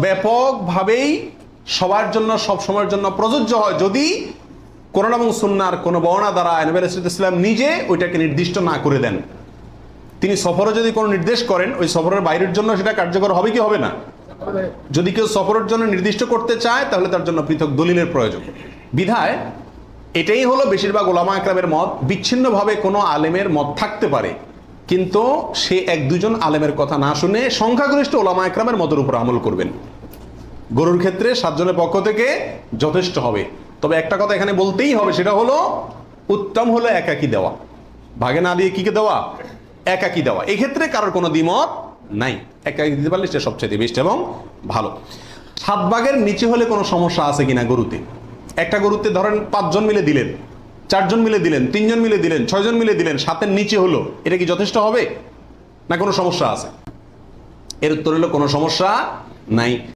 ব্যাপকভাবেই সবার জন্য সব সময়ের জন্য প্রযোজ্য হয় যদি কোরআন এবং সুন্নাহর কোনো বর্ণনা দ্বারা নবী আলাইহিস সালাম নিজে ওইটাকে নির্দিষ্ট না করে দেন। তিনি সফরে যদি কোনো নির্দেশ করেন, ওই সফরের বাইরের জন্য সেটা কার্যকর হবে কি হবে না? যদি কেউ সফরের জন্য নির্দিষ্ট করতে চায় তাহলে তার জন্য পৃথক দলিলের প্রয়োজন। বিধায় এটাই হলো বেশিরভাগ ওলামা একরামের মত। বিচ্ছিন্নভাবে কোনো আলেমের মত থাকতে পারে, কিন্তু সে এক দুজন আলেমের কথা না শুনে সংখ্যাগরিষ্ঠ ওলামা একরামের মতের উপর আমল করবেন। গরুর ক্ষেত্রে 7 জনের পক্ষ থেকে যথেষ্ট হবে। তবে একটা কথা এখানে বলতেই হবে, সেটা হলো উত্তম হলো একাকি দেওয়া, ভাগে না দিয়ে কিকে দেওয়া? একাকি দেওয়া। এক্ষেত্রে কারোর কোনো দ্বিমত নাই, একাকি দিতে পারলে সেটা সবচেয়ে বেস্ট এবং ভালো। 7 ভাগের নিচে হলে কোনো সমস্যা আছে কিনা গরুতে? একটা গরুতে ধরেন 5 জন মিলে দিলেন, 4 জন মিলে দিলেন, 3 জন মিলে দিলেন, 6 জন মিলে দিলেন, 7-এর নিচে হলো, এটা কি যথেষ্ট হবে না কোনো সমস্যা আছে? এর উত্তর হলো কোনো সমস্যা নাই।